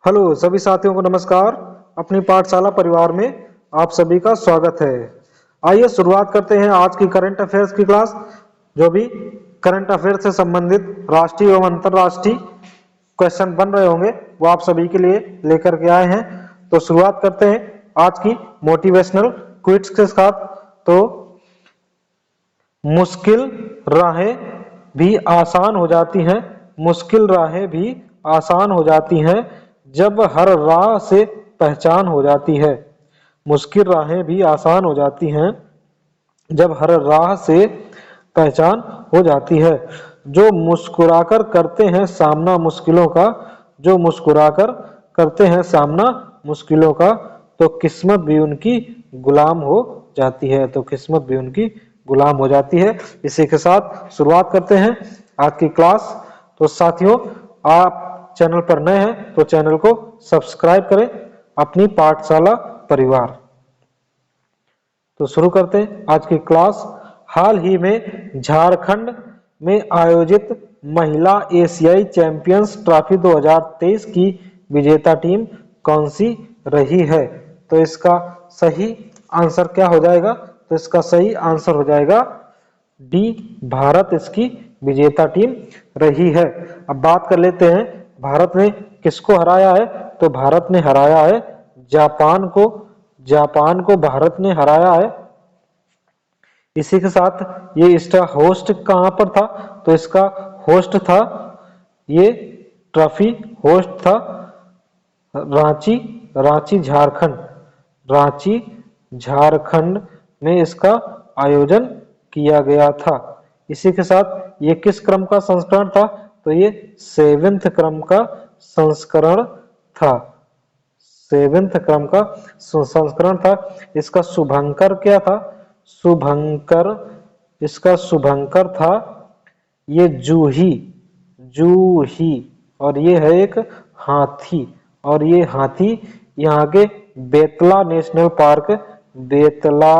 Hello सभी साथियों को नमस्कार। अपनी पाठशाला परिवार में आप सभी का स्वागत है। आइए शुरुआत करते हैं आज की करंट अफेयर्स की क्लास। जो भी करंट अफेयर्स से संबंधित राष्ट्रीय एवं अंतर्राष्ट्रीय क्वेश्चन बन रहे होंगे वो आप सभी के लिए लेकर के आए हैं। तो शुरुआत करते हैं आज की मोटिवेशनल क्विज के साथ। तो मुश्किल राहें भी आसान हो जाती हैं, मुश्किल राहें भी आसान हो जाती हैं जब हर राह से पहचान हो जाती है। मुश्किल राहें भी आसान हो जाती हैं जब हर राह से पहचान हो जाती है। जो मुस्कुराकर करते हैं सामना मुश्किलों का, जो मुस्कुराकर करते हैं सामना मुश्किलों का, तो किस्मत भी उनकी गुलाम हो जाती है, तो किस्मत भी उनकी गुलाम हो जाती है। इसी के साथ शुरुआत करते हैं आज की क्लास। तो साथियों, आप चैनल पर नए हैं तो चैनल को सब्सक्राइब करें, अपनी पाठशाला परिवार। तो शुरू करते हैं आज की क्लास। हाल ही में झारखंड में आयोजित महिला एशियाई चैंपियंस ट्रॉफी 2023 की विजेता टीम कौन सी रही है? तो इसका सही आंसर क्या हो जाएगा? तो इसका सही आंसर हो जाएगा डी, भारत इसकी विजेता टीम रही है। अब बात कर लेते हैं भारत ने किसको हराया है। तो भारत ने हराया है जापान को, जापान को भारत ने हराया है। इसी के साथ ये इसका होस्ट कहां पर था? तो इसका होस्ट था, ये ट्रॉफी होस्ट था रांची, रांची झारखंड, रांची झारखंड में इसका आयोजन किया गया था। इसी के साथ ये किस क्रम का संस्करण था? तो ये 7वें क्रम का संस्करण था, 7वें क्रम का संस्करण था। इसका शुभंकर क्या था? शुभंकर, इसका शुभंकर था ये जूही, जूही, और ये है एक हाथी, और ये हाथी यहाँ के Betla national park, Betla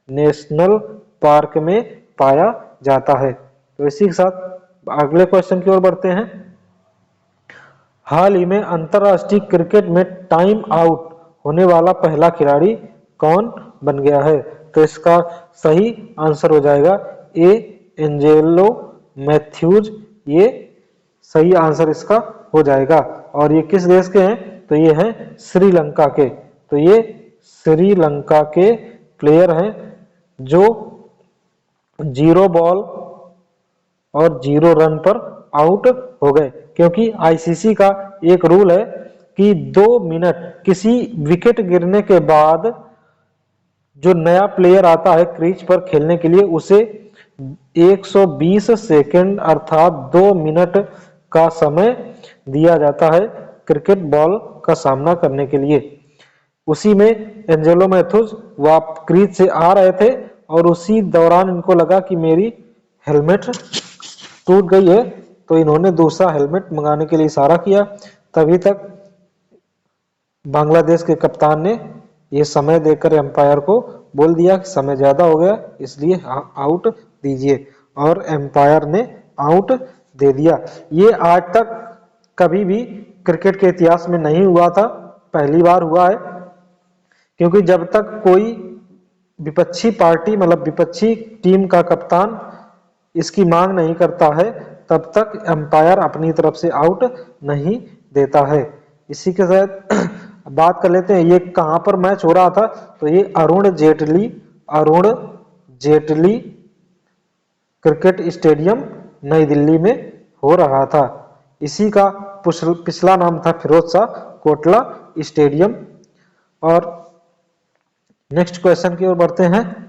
national park में पाया जाता है। तो इसी के साथ अगले क्वेश्चन की ओर बढ़ते हैं। हाल ही में अंतरराष्ट्रीय क्रिकेट में टाइम आउट होने वाला पहला खिलाड़ी कौन बन गया है? तो इसका सही आंसर हो जाएगा ए, एंजेलो मैथ्यूज, ये सही आंसर इसका हो जाएगा। और ये किस देश के हैं? तो ये हैं श्रीलंका के। तो ये श्रीलंका के प्लेयर हैं जो 0 बॉल और 0 रन पर आउट हो गए, क्योंकि आईसीसी का एक रूल है कि 2 मिनट किसी विकेट गिरने के बाद जो नया प्लेयर आता है क्रीज पर खेलने के लिए उसे 120 सेकंड अर्थात 2 मिनट का समय दिया जाता है क्रिकेट बॉल का सामना करने के लिए। उसी में एंजेलो मैथ्यूज वह क्रीज से आ रहे थे और उसी दौरान इनको लगा कि मेरी हेलमेट टूट गई है, तो इन्होंने दूसरा हेलमेट मंगाने के लिए इशारा किया। तभी तक बांग्लादेश के कप्तान ने यह समय देकर एम्पायर को बोल दिया कि समय ज्यादा हो गया, इसलिए आउट दीजिए, और एम्पायर ने आउट दे दिया। ये आज तक कभी भी क्रिकेट के इतिहास में नहीं हुआ था, पहली बार हुआ है। क्योंकि जब तक कोई विपक्षी पार्टी मतलब विपक्षी टीम का कप्तान इसकी मांग नहीं करता है तब तक एम्पायर अपनी तरफ से आउट नहीं देता है। इसी के साथ बात कर लेते हैं ये कहां पर मैच हो रहा था। तो ये अरुण जेटली, अरुण जेटली क्रिकेट स्टेडियम नई दिल्ली में हो रहा था। इसी का पिछला नाम था फिरोज शाह कोटला स्टेडियम। और नेक्स्ट क्वेश्चन की ओर बढ़ते हैं।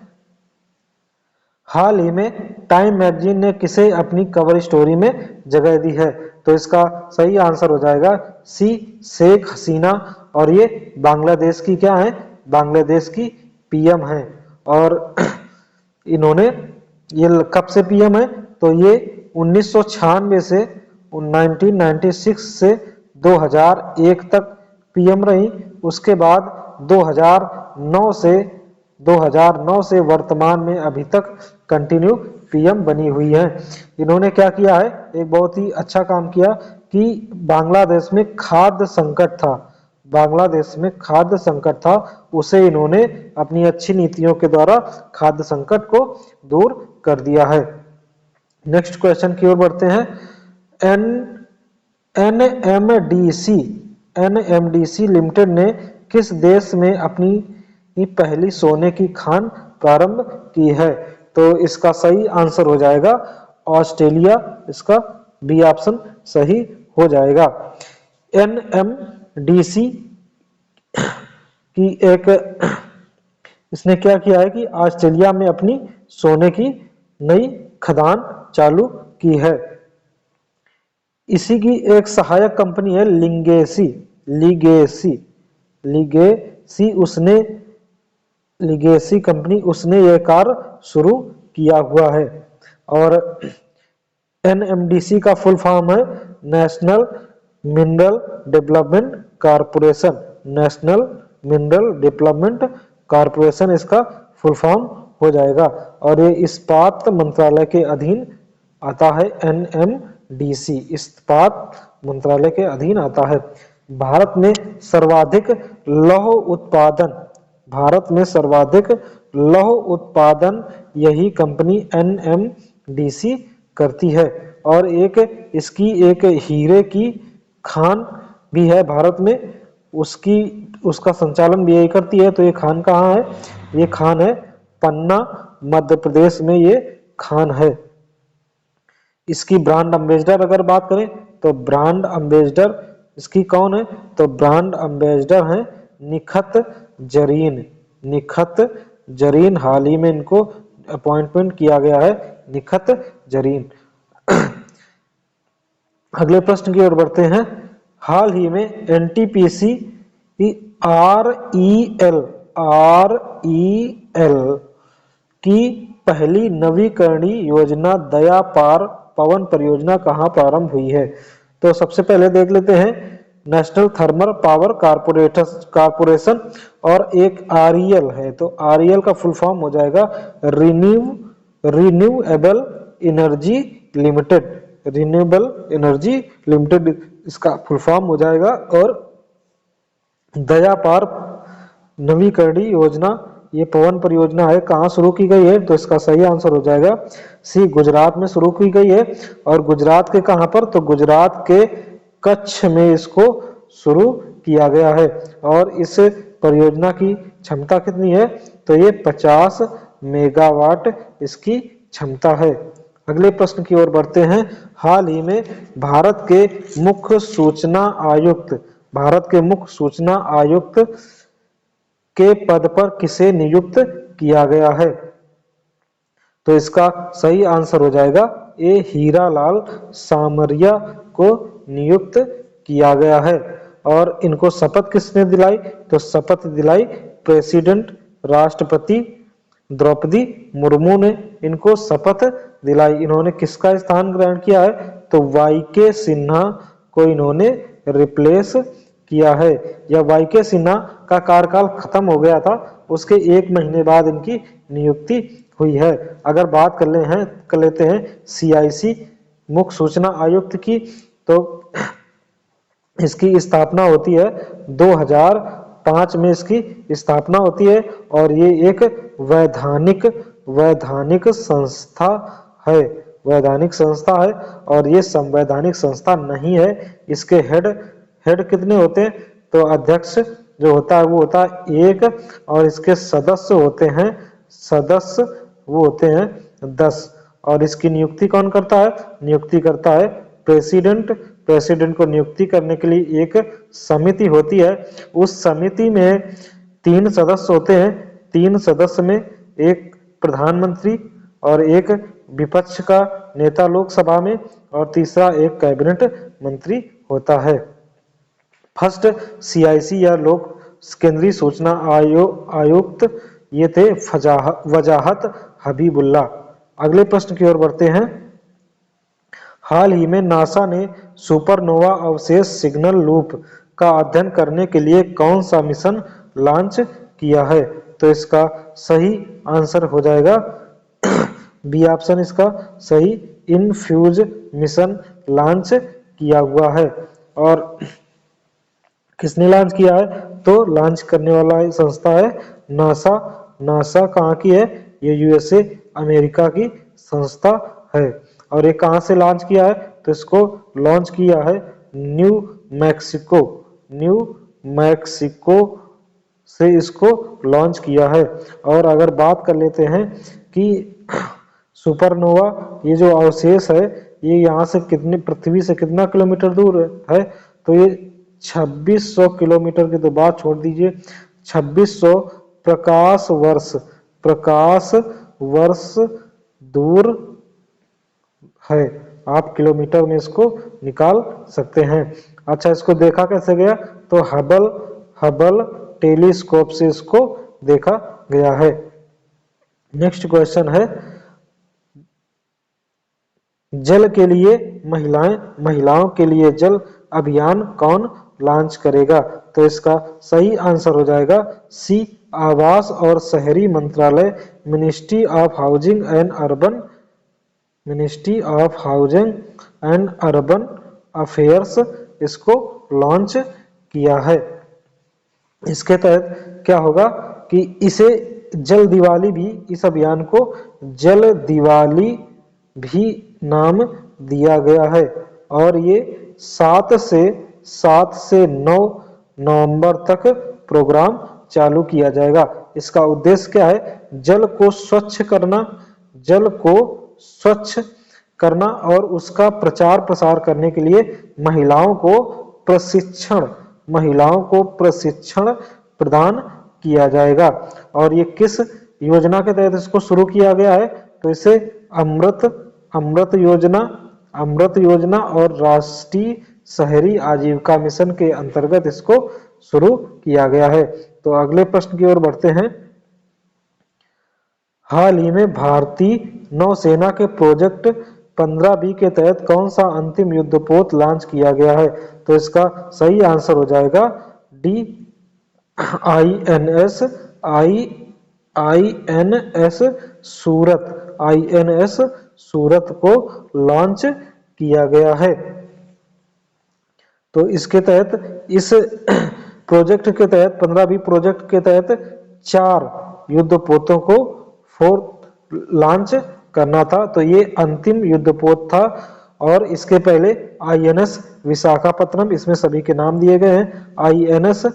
हाल ही में टाइम मैगजीन ने किसे अपनी कवर स्टोरी में जगह दी है? तो इसका सही आंसर हो जाएगा सी, शेख हसीना, और ये बांग्लादेश की क्या है? बांग्लादेश की पीएम है। और इन्होंने ये कब से पीएम है? तो ये 1996 से 1996 से 2001 तक पीएम रही। उसके बाद 2009 से वर्तमान में अभी तक कंटिन्यू पीएम बनी हुई है। इन्होंने क्या किया है? एक बहुत ही अच्छा काम किया कि बांग्लादेश में खाद्य संकट था, बांग्लादेश में खाद्य संकट था, उसे इन्होंने अपनी अच्छी नीतियों के द्वारा खाद्य संकट को दूर कर दिया है। नेक्स्ट क्वेश्चन की ओर बढ़ते हैं। एनएमडीसी लिमिटेड ने किस देश में अपनी पहली सोने की खान प्रारंभ की है? तो इसका सही आंसर हो जाएगा ऑस्ट्रेलिया, इसका बी ऑप्शन सही हो जाएगा। एनएमडीसी की इसने क्या किया है कि ऑस्ट्रेलिया में अपनी सोने की नई खदान चालू की है। इसी की एक सहायक कंपनी है लिगेसी कंपनी, उसने यह कार्य शुरू किया हुआ है। और एनएमडीसी का फुल फॉर्म है national mineral development corporation, national mineral development corporation इसका फुल फॉर्म हो जाएगा। और ये इस्पात मंत्रालय के अधीन आता है। एनएमडीसी इस्पात मंत्रालय के अधीन आता है। भारत में सर्वाधिक लौह उत्पादन यही कंपनी एनएमडीसी करती है। और इसकी एक हीरे की खान भी है भारत में, उसका संचालन भी यही करती है। तो ये खान कहाँ है? ये खान है पन्ना, मध्य प्रदेश में ये खान है। इसकी ब्रांड एम्बेसडर अगर बात करें तो ब्रांड एम्बेसडर इसकी कौन है? तो ब्रांड एम्बेसडर है निखत जरीन। हाल ही में इनको अपॉइंटमेंट किया गया है निखत जरीन। अगले प्रश्न की ओर बढ़ते हैं। हाल ही में एनटीपीसी आरईएल की पहली नवीकरणीय योजना दया पार पवन परियोजना कहाँ प्रारंभ हुई है? तो सबसे पहले देख लेते हैं नेशनल थर्मल पावर कारपोरेशन और एक आरईएल है। तो आरईएल का फुल फॉर्म हो जाएगा रिन्यूएबल एनर्जी लिमिटेड, इसका फुल फॉर्म हो जाएगा। और दया पार नवीकरणीय योजना ये पवन परियोजना है, कहाँ शुरू की गई है? तो इसका सही आंसर हो जाएगा सी, गुजरात में शुरू की गई है। और गुजरात के कहाँ पर? तो गुजरात के कच्छ में इसको शुरू किया गया है। और इस परियोजना की क्षमता कितनी है? तो ये 50 मेगावाट इसकी क्षमता है। अगले प्रश्न की ओर बढ़ते हैं। हाल ही में भारत के मुख्य सूचना आयुक्त के पद पर किसे नियुक्त किया गया है? तो इसका सही आंसर हो जाएगा ए, हीरालाल सामरिया को नियुक्त किया गया है। और इनको शपथ किसने दिलाई? तो शपथ दिलाई प्रेसिडेंट राष्ट्रपति द्रौपदी मुर्मू ने इनको शपथ दिलाई। इन्होंने किसका स्थान ग्रहण किया है? तो वाईके सिन्हा को इन्होंने रिप्लेस किया है। या वाईके सिन्हा का कार्यकाल खत्म हो गया था, उसके 1 महीने बाद इनकी नियुक्ति हुई है। अगर बात कर लेते हैं सीआईसी मुख्य सूचना आयुक्त की, तो इसकी स्थापना होती है 2005 में इसकी स्थापना होती है। और ये एक वैधानिक संस्था है और ये संवैधानिक संस्था नहीं है। इसके हेड कितने होते हैं? तो अध्यक्ष जो होता है वो होता है 1 और इसके सदस्य वो होते हैं 10। और इसकी नियुक्ति कौन करता है? नियुक्ति करता है प्रेसिडेंट को नियुक्ति करने के लिए एक समिति होती है। उस समिति में 3 सदस्य होते हैं। 3 सदस्य में एक प्रधानमंत्री और एक विपक्ष का नेता लोकसभा में और तीसरा एक कैबिनेट मंत्री होता है। फर्स्ट सीआईसी या लोक केंद्रीय सूचना आयुक्त ये थे वजाहत हबीबुल्ला। अगले प्रश्न की ओर बढ़ते हैं। हाल ही में नासा ने सुपरनोवा अवशेष सिग्नल लूप का अध्ययन करने के लिए कौन सा मिशन लॉन्च किया है? तो इसका सही आंसर हो जाएगा बी ऑप्शन, इसका सही इनफ्यूज मिशन लॉन्च किया हुआ है। और किसने लॉन्च किया है? तो लॉन्च करने वाला संस्था है नासा। नासा कहाँ की है? ये यूएसए अमेरिका की संस्था है। और ये कहाँ से लॉन्च किया है? तो इसको लॉन्च किया है न्यू मैक्सिको। न्यू मैक्सिको से इसको लॉन्च किया है। और अगर बात कर लेते हैं कि सुपरनोवा ये जो अवशेष है ये यहाँ से कितने, पृथ्वी से कितना किलोमीटर दूर है? तो ये 2600 किलोमीटर की तो बात छोड़ दीजिए, 2600 प्रकाश वर्ष दूर है। आप किलोमीटर में इसको निकाल सकते हैं। अच्छा, इसको देखा कैसे गया? तो हबल टेलीस्कोप से इसको देखा गया है। नेक्स्ट क्वेश्चन है, जल के लिए महिलाओं के लिए जल अभियान कौन लॉन्च करेगा? तो इसका सही आंसर हो जाएगा सी, आवास और शहरी मंत्रालय, ministry of housing and urban affairs इसको लॉन्च किया है। इसके तहत क्या होगा कि इसे जल दिवाली भी, इस अभियान को जल दिवाली भी नाम दिया गया है। और ये 7 से 9 नवंबर तक प्रोग्राम चालू किया जाएगा। इसका उद्देश्य क्या है? जल को स्वच्छ करना और उसका प्रचार प्रसार करने के लिए महिलाओं को प्रशिक्षण प्रदान किया जाएगा। और ये किस योजना के तहत इसको शुरू किया गया है? तो इसे अमृत योजना और राष्ट्रीय शहरी आजीविका मिशन के अंतर्गत इसको शुरू किया गया है। तो अगले प्रश्न की ओर बढ़ते हैं। हाल ही में भारतीय नौसेना के प्रोजेक्ट 15B के तहत कौन सा अंतिम युद्धपोत लॉन्च किया गया है? तो इसका सही आंसर हो जाएगा डी, आईएनएस सूरत को लॉन्च किया गया है। तो इसके तहत, इस प्रोजेक्ट के तहत, 15B प्रोजेक्ट के तहत 4 युद्धपोतों को लॉन्च करना था। तो ये अंतिम युद्धपोत था। और इसके पहले आईएनएस विशाखापत्तनम, इसमें सभी के नाम दिए गए हैं। आईएनएस,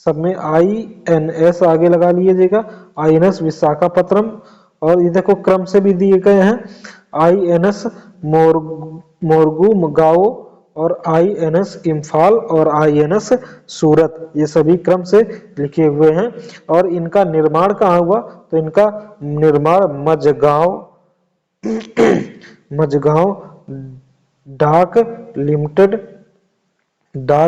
सब में आईएनएस आगे लगा लीजिएगा, आईएनएस विशाखापत्तनम। और ये देखो क्रम से भी दिए गए हैं, आईएनएस मोरमुगाओ और आईएनएस इम्फाल और आईएनएस सूरत, ये सभी क्रम से लिखे हुए हैं। और इनका निर्माण कहाँ हुआ? तो इनका निर्माण मझगांव डाक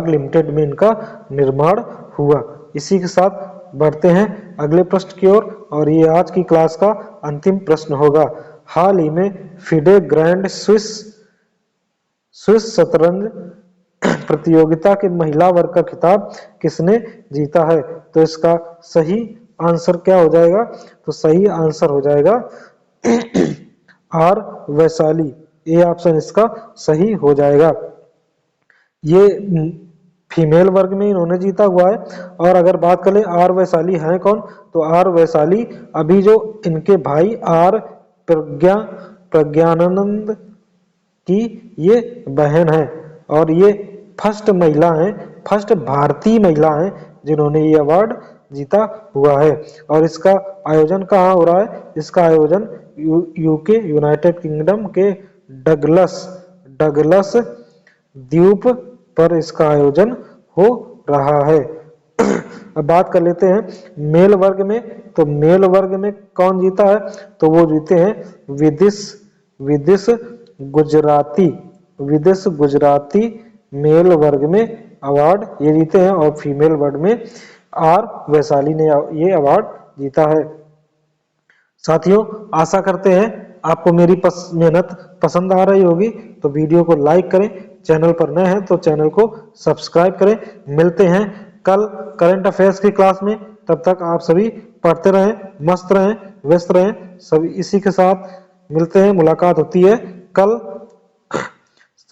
लिमिटेड में इनका निर्माण हुआ। इसी के साथ बढ़ते हैं अगले प्रश्न की ओर। और ये आज की क्लास का अंतिम प्रश्न होगा। हाल ही में फिडे ग्रैंड स्विस शतरंज प्रतियोगिता के महिला वर्ग का खिताब किसने जीता है? तो इसका सही आंसर क्या हो जाएगा? तो सही आंसर हो जाएगा आर वैशाली। ए ऑप्शन इसका सही हो जाएगा। ये फीमेल वर्ग में इन्होंने जीता हुआ है। और अगर बात करें आर वैशाली हैं कौन? तो आर वैशाली अभी जो इनके भाई आर प्रज्ञानंद की ये बहन है। और ये फर्स्ट महिला हैं, फर्स्ट भारतीय महिला हैं जिन्होंने ये अवार्ड जीता हुआ है। और इसका आयोजन कहाँ हो रहा है? इसका आयोजन यूके, यूनाइटेड किंगडम के डगलस द्वीप पर इसका आयोजन हो रहा है। अब बात कर लेते हैं मेल वर्ग में। तो मेल वर्ग में कौन जीता है? तो वो जीते हैं विदिश गुजराती मेल वर्ग में अवार्ड ये जीते हैं। और फीमेल वर्ग में आर वैशाली ने ये अवार्ड जीता है। साथियों, आशा करते हैं आपको मेरी मेहनत पसंद आ रही होगी। तो वीडियो को लाइक करें, चैनल पर नए हैं तो चैनल को सब्सक्राइब करें। मिलते हैं कल करंट अफेयर्स की क्लास में। तब तक आप सभी पढ़ते रहें, मस्त रहें, व्यस्त रहें। सभी इसी के साथ मिलते हैं, मुलाकात होती है कल।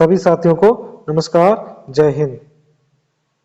सभी साथियों को नमस्कार, जय हिंद।